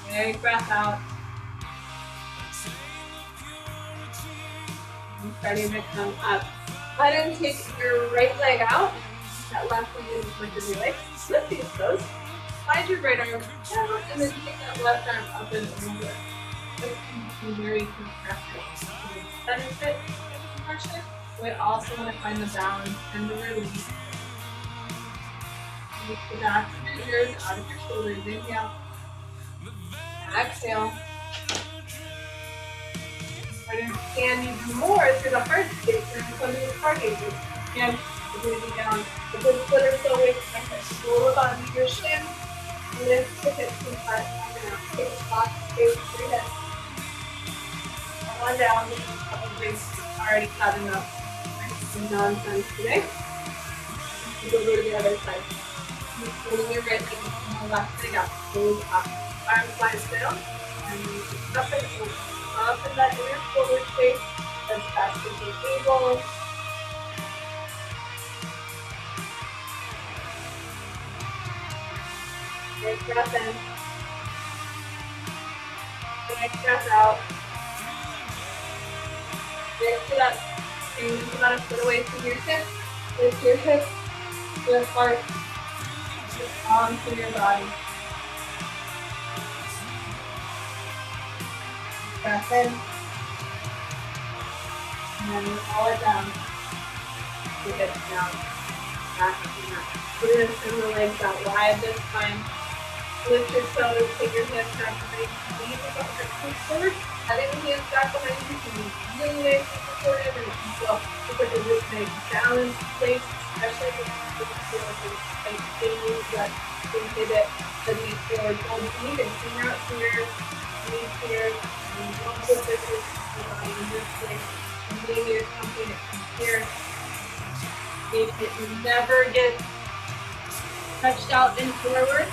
Big breath out. And starting to come up. Go ahead and take your right leg out. That left leg is as much as your leg. Lift these toes. Slide your right arm down and then take that left arm up and over. This can be very compressive. Benefit of compression. We also want to find the balance and the release. Take the back of your ears out of your shoulders. Inhale. Exhale. We're going to stand even more through the heart space and come to the heart gauges. Again, we're going to be down a good foot or so away from my hips. Roll up onto your shin. Lift the hips and heart. I'm going to take a spot, space for your hips. One down. Probably already had enough nonsense today. We'll go to the other side. Pulling your right leg and the left leg up. Pull up. Arms slides down, and up and over. Up in that inner shoulder space as fast as you're able. Big breath in. Big breath out. Lift it up. Bring about a foot away from your hips. Lift your hips, your heart, onto your body. Breath in, and then roll it down, the hips down, back to the mat. We're going to send the legs out wide this time. Lift your toes, take your hips back behind you, lean the butt push forward, having the hands back behind you can be really nice and supportive, and it can feel like a really nice balanced place, especially if you feel like there's tight things that inhibit the knee forward. So you can finger out here, knees here, and multiple places in the body in this place. And maybe you're something that comes here. If it never gets stretched out and forward,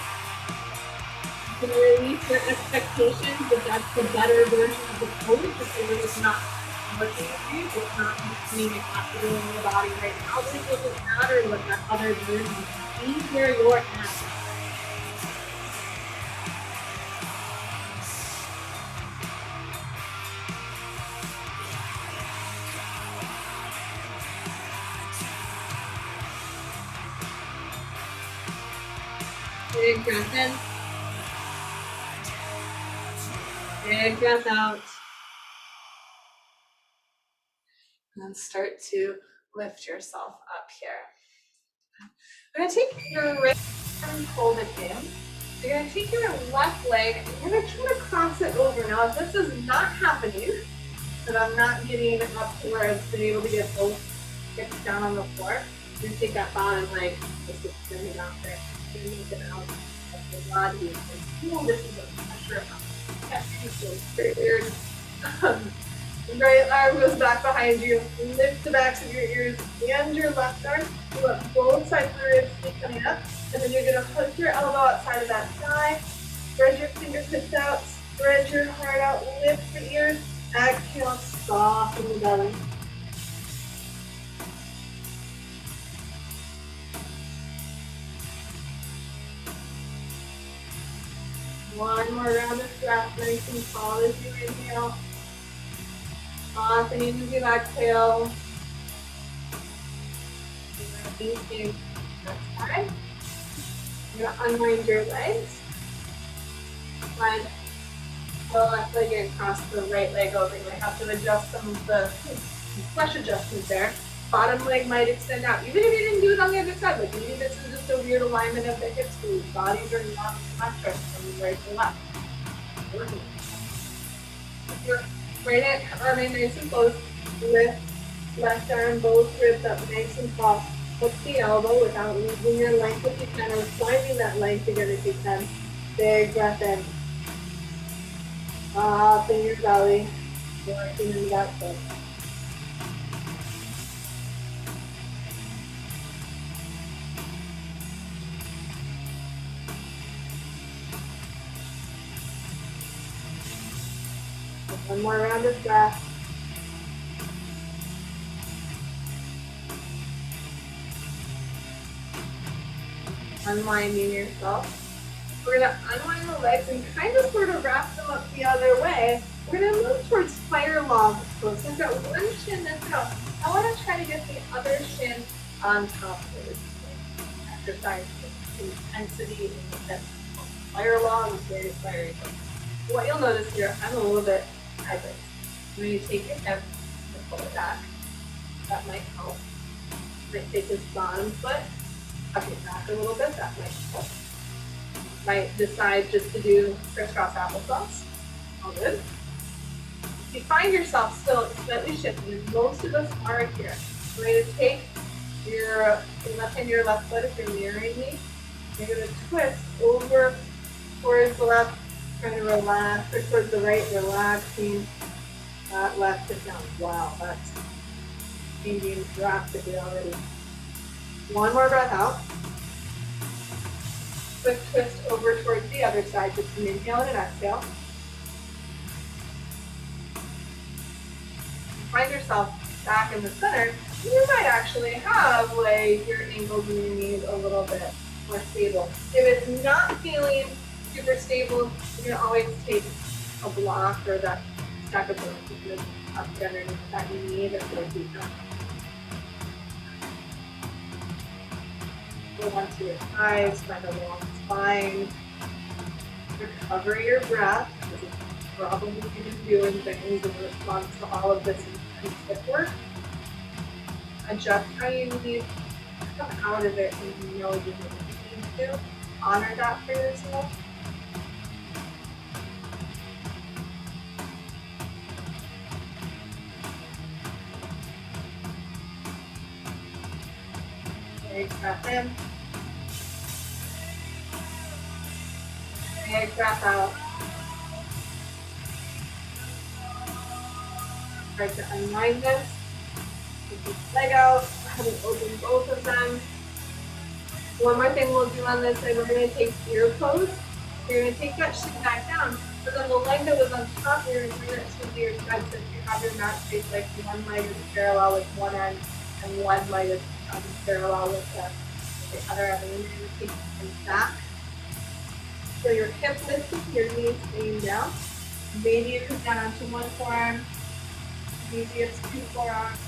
you can release your expectations that that's the better version of the pose, but it is not. working with you. It's not meaning it has to go in your body right now, but it doesn't matter what that other version is. Be where you're at. Big breath in. Big breath out. And then start to lift yourself up here. We're gonna take your right arm and hold it in. You're gonna take your left leg and you're gonna try to cross it over. Now, if this is not happening, that I'm not getting up to where I've been able to get both hips down on the floor, you're gonna take that bottom leg, just extend it out there. You're gonna make it out of the body. And this is a pressure up. Yeah, so right arm goes back behind you. Lift the backs of your ears and your left arm. You want both sides of the ribs to be coming up. And then you're going to hook your elbow outside of that thigh. Spread your fingertips out. Spread your heart out. Lift the ears. Exhale, soften the belly. One more round of breath, nice and tall as you inhale. Softening as you exhale. Thinking next time. You're going to unwind your legs. Slide the left leg and cross the right leg over. You might have to adjust some of the flesh adjustments there. Bottom leg might extend out. Even if you didn't do it on the other side, like maybe this is just a weird alignment of the hips where your bodies are not symmetric from right to left. Your right arm in nice and close. Lift left arm, both ribs up nice and tall. Hook the elbow without losing your length if you can, or finding that length again if you can. Big breath in. Soften your belly. Working in that foot. One more round of breath. Unwinding yourself. We're going to unwind the legs and kind of sort of wrap them up the other way. We're going to move towards fire log pose. So I've got one shin that's out. I want to try to get the other shin on top of this exercise intensity in the sense. Fire log is very fiery. What you'll notice here, I'm a little bit hybrid. When you take your hip and pull it back, that might help. You might take this bottom foot, tuck it back a little bit, that might help. Might decide just to do crisscross applesauce. All good. If you find yourself still slightly shifting, and most of us are here, you're going to take your left hand, your left foot if you're mirroring me. You're going to twist over towards the left, trying to relax, or towards the right, relaxing that left hip down. Wow, that's changing drastically already. One more breath out. Quick twist over towards the other side, just an inhale and an exhale. Find yourself back in the center. You might actually have like your ankles and your knees a little bit more stable. If it's not feeling super stable, you can always take a block or that stack of books you can up underneath that you need or like you can. Go onto your thighs, find a long spine. Recover your breath. This is probably been doing things in response to all of this intense hip work. Adjust how you need to come out of it and you know you need to. Honor that for yourself. Big breath in. Big breath out. Try to unwind this. Take this leg out. Have it open both of them. One more thing we'll do on this side, we're going to take ear pose. You're going to take that shin back down. But then the leg that was on top, you're going to bring it to your side so you have your mat space like one leg is parallel with one end and one leg is parallel with the other end. And then you're going to take it back. So your hip lifted, your knees staying down. Maybe you come down onto one forearm. Maybe it's two forearms.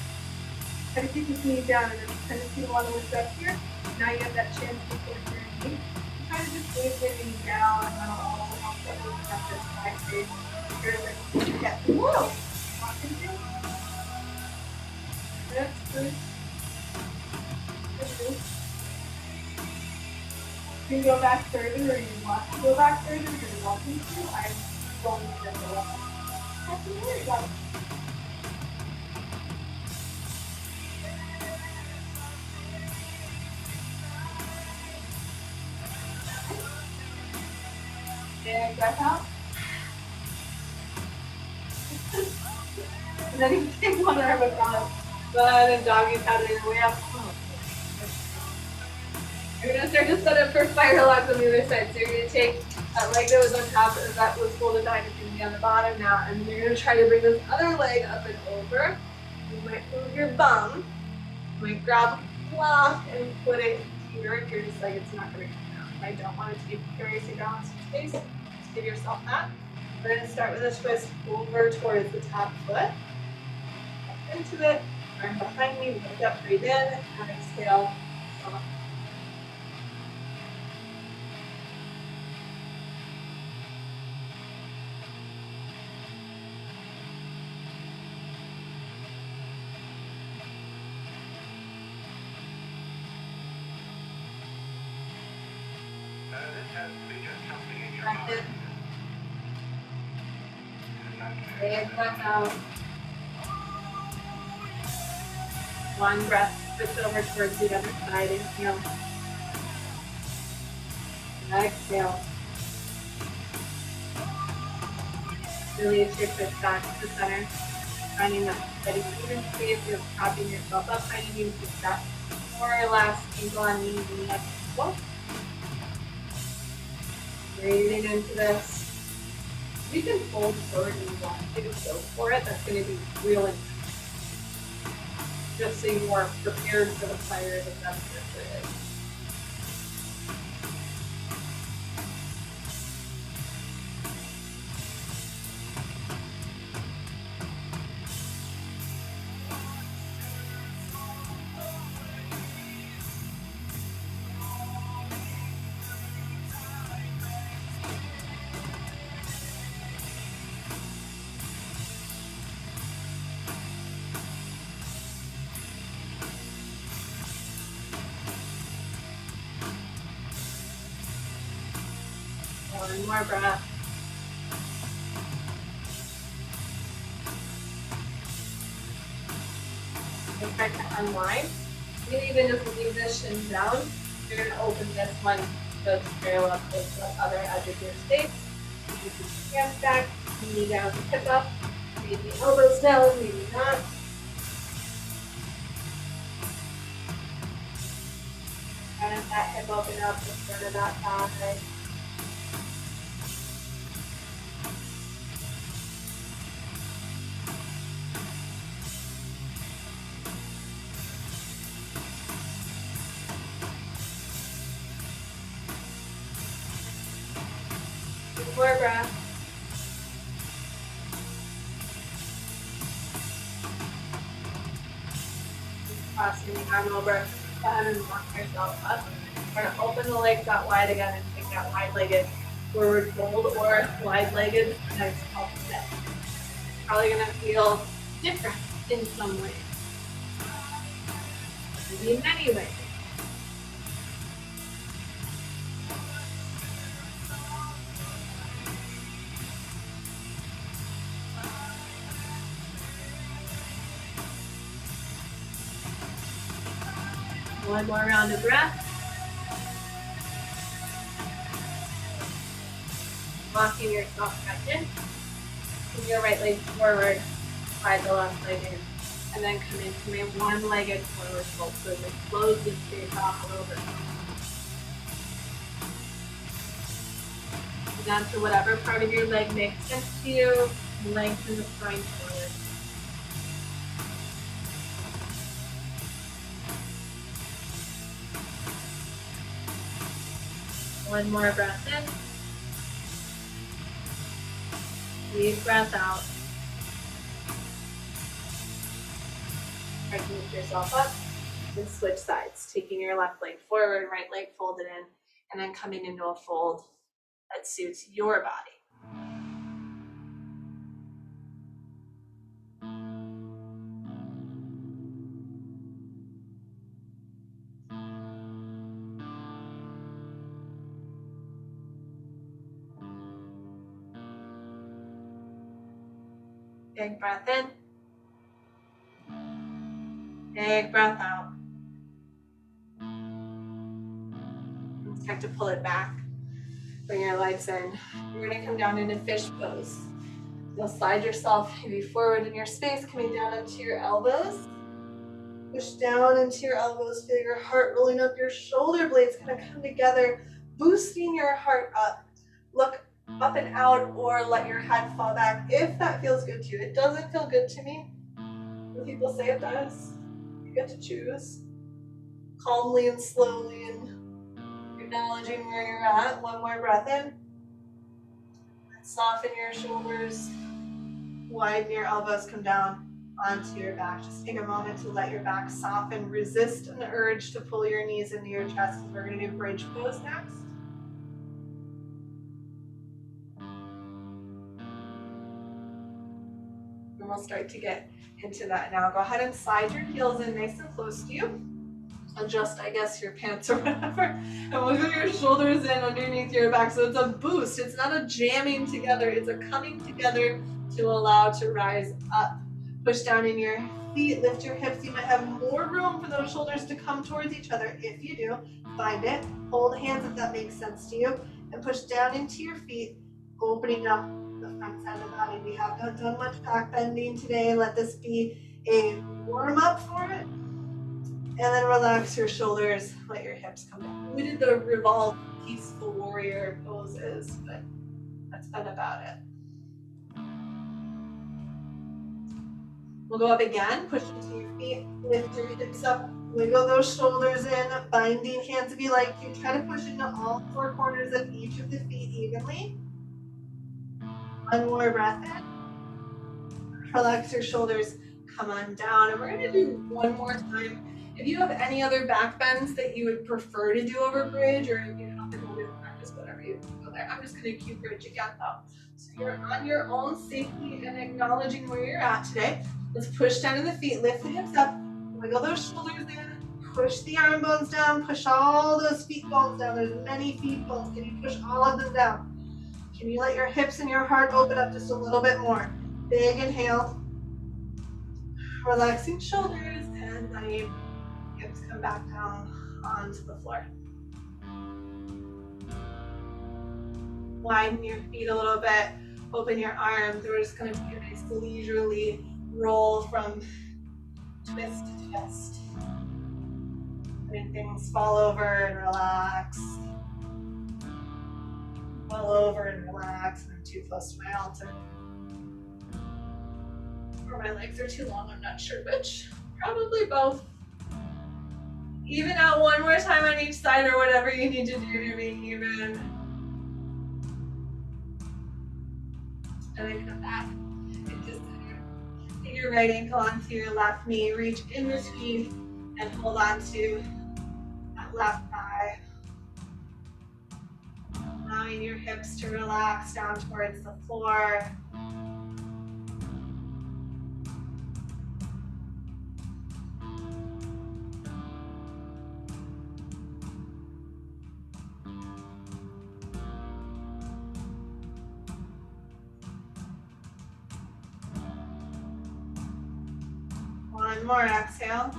Kind of keep your knee down and then kind of feel on the lift up here. Now you have that chance to put your knee. Kind of just wave your knee down and then I'll help you have this side space. You're going to get whoa. Walk into. That's good. Good. You can go back further or you want to go back further, you're welcome to. I'm going to go up. That's really good. And breath out. And then you take one arm across. Good, and doggy paddle your way up. You're going to start to set up for fire lock on the other side. So you're going to take that leg that was on top, that was folded behind, it's going to be on the bottom now. And you're going to try to bring this other leg up and over. You might move your bum. You might grab a block and put it here if you're just like, it's not going to come out. I don't want it to be precariously balanced in space. Just give yourself that. We're going to start with a twist over towards the top foot. Up into it. Arm behind me. Lift up, breathe in, and exhale. Big breath out. One breath, switch over towards the other side. Inhale. Exhale. Release your twist back to the center. Finding that steady even space. You're propping yourself up, finding you to step more or less ankle on knee, knee up. Whoa. Breathing into this. You can fold forward and you want to go for it. That's going to be really just so you are prepared for the fire that that's for it. One more breath. And try to unwind. You can even just leave this shin down. You're going to open this one just parallel to the other edge of your space. You can put your hands back, knee down, hip up, maybe elbows down, maybe not. And that hip open up the front of that thigh. More breath. Crossing the arm over. Go ahead and walk yourself up. We're going to open the legs out wide again and take that wide-legged forward fold or wide-legged nice tall step. Probably going to feel different in some ways. Maybe in many ways. One more round of breath. Walking yourself back in. Bring your right leg forward, slide the left leg in, and then come into my one-legged forward fold. So just close the space off a little bit. Down to whatever part of your leg makes sense to you. Lengthen the spine forward. One more breath in. Deep breath out. Try to lift yourself up and switch sides, taking your left leg forward, right leg folded in, and then coming into a fold that suits your body. Big breath in. Big breath out. And start to pull it back. Bring your legs in. You're going to come down into fish pose. You'll slide yourself maybe forward in your space, coming down into your elbows. Push down into your elbows. Feel your heart rolling up. Your shoulder blades kind of come together, boosting your heart up. Look up and out, or let your head fall back if that feels good to you. It doesn't feel good to me. When people say it does, you get to choose. Calmly and slowly and acknowledging where you're at. One more breath in. Soften your shoulders. Widen your elbows, come down onto your back. Just take a moment to let your back soften. Resist an urge to pull your knees into your chest. We're going to do bridge pose next. And we'll start to get into that now. Go ahead and slide your heels in nice and close to you. Adjust, I guess, your pants or whatever. And wiggle your shoulders in underneath your back. So it's a boost. It's not a jamming together. It's a coming together to allow to rise up. Push down in your feet. Lift your hips. You might have more room for those shoulders to come towards each other. If you do, find it. Hold hands if that makes sense to you. And push down into your feet, opening up the front side of the body. We have not done much back bending today. Let this be a warm up for it. And then relax your shoulders, let your hips come down. We did the revolve peaceful warrior poses, but that's been about it. We'll go up again, push into your feet, lift your hips up, wiggle those shoulders in, binding hands if you like. You try to push into all four corners of each of the feet evenly. One more breath in. Relax your shoulders, come on down. And we're gonna do one more time. If you have any other back bends that you would prefer to do over bridge, or you have to go with practice, whatever you go there, I'm just gonna cue bridge again though. So you're on your own safely and acknowledging where you're at today. Let's push down to the feet, lift the hips up, wiggle those shoulders in, push the arm bones down, push all those feet bones down. There's many feet bones. Can you push all of them down? Can you let your hips and your heart open up just a little bit more? Big inhale, relaxing shoulders, and letting hips come back down onto the floor. Widen your feet a little bit, open your arms. We're just going to do a nice leisurely roll from twist to twist. Letting things fall over and relax. Fall over and relax. I'm too close to my altar. Or my legs are too long, I'm not sure which. Probably both. Even out one more time on each side, or whatever you need to do to be even. And then come back. And just get your right ankle onto your left knee. Reach in between and hold on to that left thigh. Allowing your hips to relax down towards the floor. One more exhale.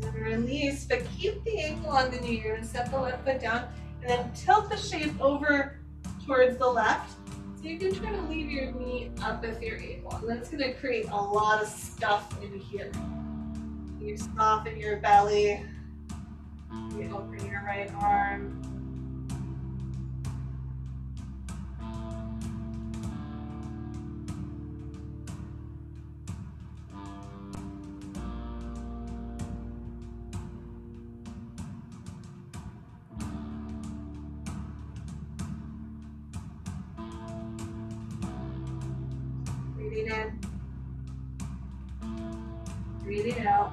And release, but keep the ankle on the knee. You're going to set the left foot down and then tilt the shape over towards the left. So you can try to leave your knee up if you're able. And that's going to create a lot of stuff in here. You soften your belly. You open your right arm. Breathing in, breathing out.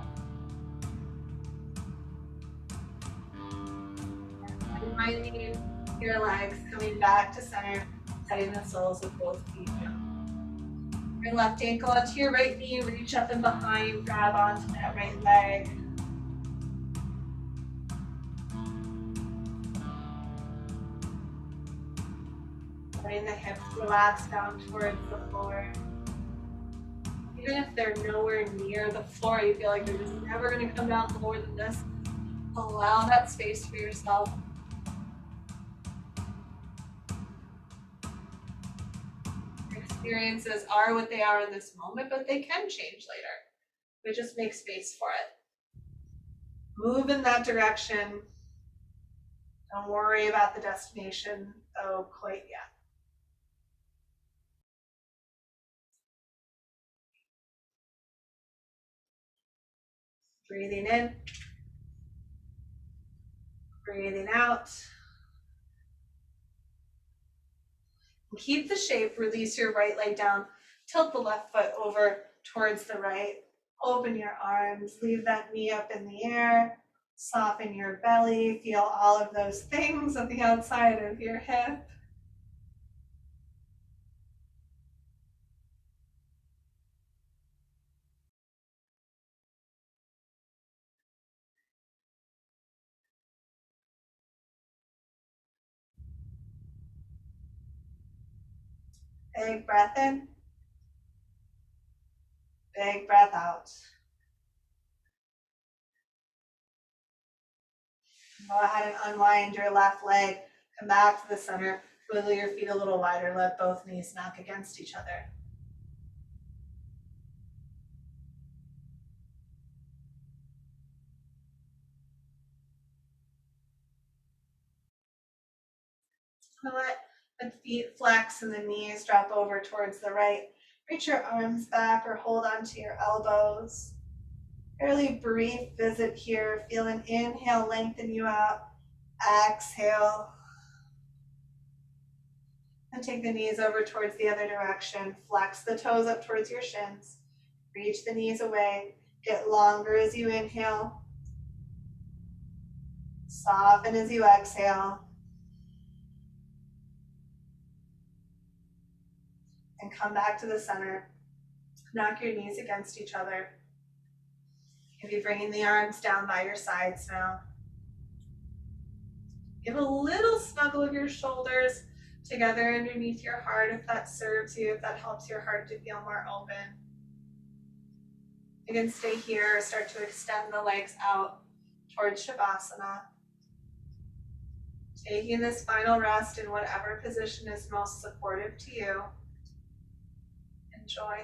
Unwinding your legs, coming back to center, setting the soles of both feet down. Your left ankle onto your right knee, reach up and behind, grab onto that right leg. Letting the hips relax down towards the floor. Even if they're nowhere near the floor, you feel like they're just never going to come down lower than this. Allow that space for yourself. Experiences are what they are in this moment, but they can change later. We just make space for it. Move in that direction. Don't worry about the destination, though, quite yet. Breathing in, breathing out. Keep the shape, release your right leg down, tilt the left foot over towards the right, open your arms, leave that knee up in the air, soften your belly, feel all of those things on the outside of your hip. Big breath in, big breath out. Go ahead and unwind your left leg, come back to the center, wiggle your feet a little wider, let both knees knock against each other. Let the feet flex and the knees drop over towards the right. Reach your arms back or hold onto your elbows. Fairly brief visit here. Feel an inhale, lengthen you out. Exhale. And take the knees over towards the other direction. Flex the toes up towards your shins. Reach the knees away. Get longer as you inhale. Soften as you exhale. And come back to the center. Knock your knees against each other. Maybe bringing the arms down by your sides now. Give a little snuggle of your shoulders together underneath your heart if that serves you, if that helps your heart to feel more open. You can stay here or start to extend the legs out towards Shavasana. Taking this final rest in whatever position is most supportive to you. Enjoy.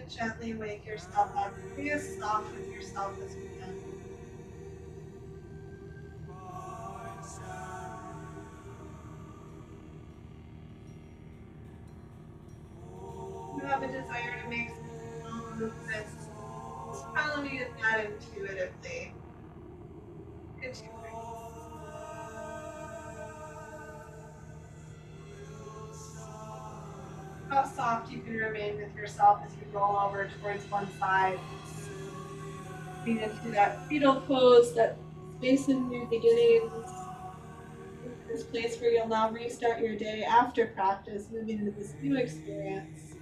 gently wake yourself up. Be as soft with yourself as you can. If you have a desire to make some small movements, just follow me with that intuitively. Good to breathe. How soft you can remain with yourself as you roll over towards one side. Getting into that fetal pose, that space in your beginnings. This place where you'll now restart your day after practice, moving into this new experience.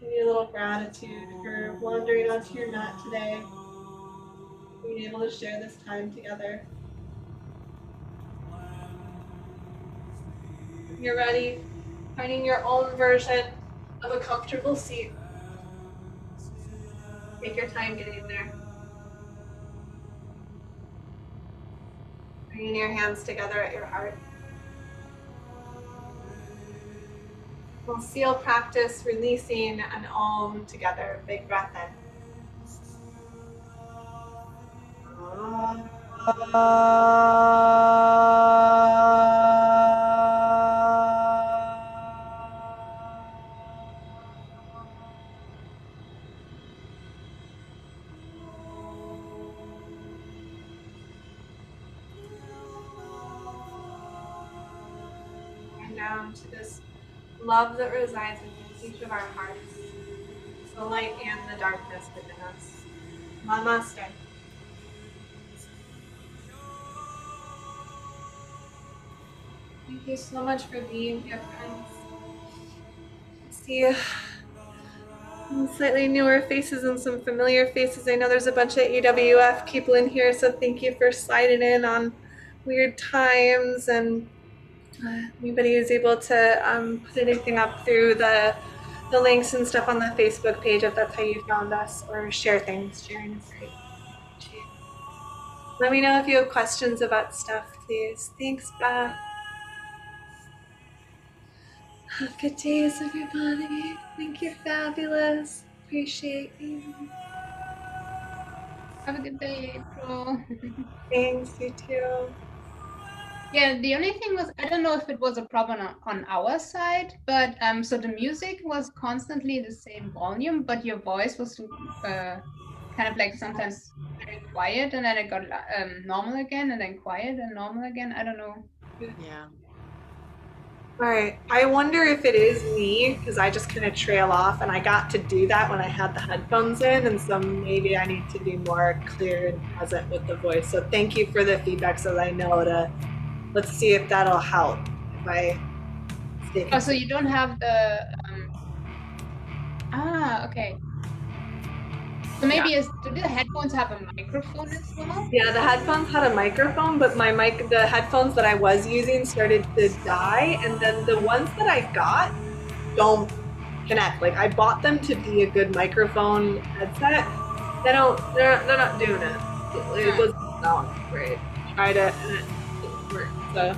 Give you a little gratitude for wandering onto your mat today, being able to share this time together. When you're ready, finding your own version of a comfortable seat. Take your time getting there. Bringing your hands together at your heart. We'll seal practice releasing an Om together. Big breath in. And down to this love that resides in each of our hearts, the light and the darkness within us. Namaste. Thank you so much for being here, friends. See some slightly newer faces and some familiar faces. I know there's a bunch of AWF people in here, so thank you for sliding in on weird times. And anybody who's able to put anything up through the links and stuff on the Facebook page, if that's how you found us, or share things. Sharing is great. Let me know if you have questions about stuff, please. Thanks, Beth. Have good days, everybody. Thank you, fabulous. Appreciate you. Have a good day, April. Thanks, you too. Yeah, the only thing was, I don't know if it was a problem on our side, but so the music was constantly the same volume, but your voice was kind of like sometimes very quiet, and then it got normal again, and then quiet and normal again. I don't know. Yeah. All right. I wonder if it is me because I just kind of trail off, and I got to do that when I had the headphones in, and so maybe I need to be more clear and present with the voice. So thank you for the feedback, so that I know to. Let's see if that'll help. If I stay Oh, so you don't have the okay. So maybe do the headphones have a microphone as well? Yeah, the headphones had a microphone, but the headphones that I was using started to die, and then the ones that I got don't connect. Like I bought them to be a good microphone headset. They're not doing it. It wasn't sound great. Tried it and it didn't work. So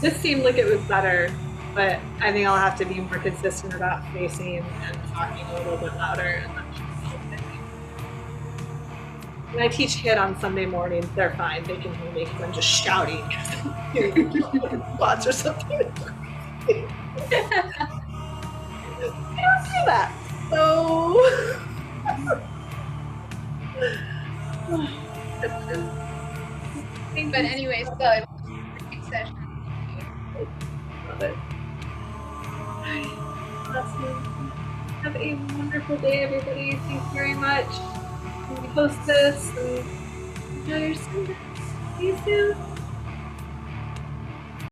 this seemed like it was better, but I think I'll have to be more consistent about facing and talking a little bit louder, and that should help, I think. When I teach HIIT on Sunday mornings, they're fine. They can hear me because I'm just shouting spots or something. I don't do that. So But anyway, so it was a great session. love it. Awesome. Have a wonderful day, everybody. Thank you very much. We post this and enjoy your Sunday. See you soon.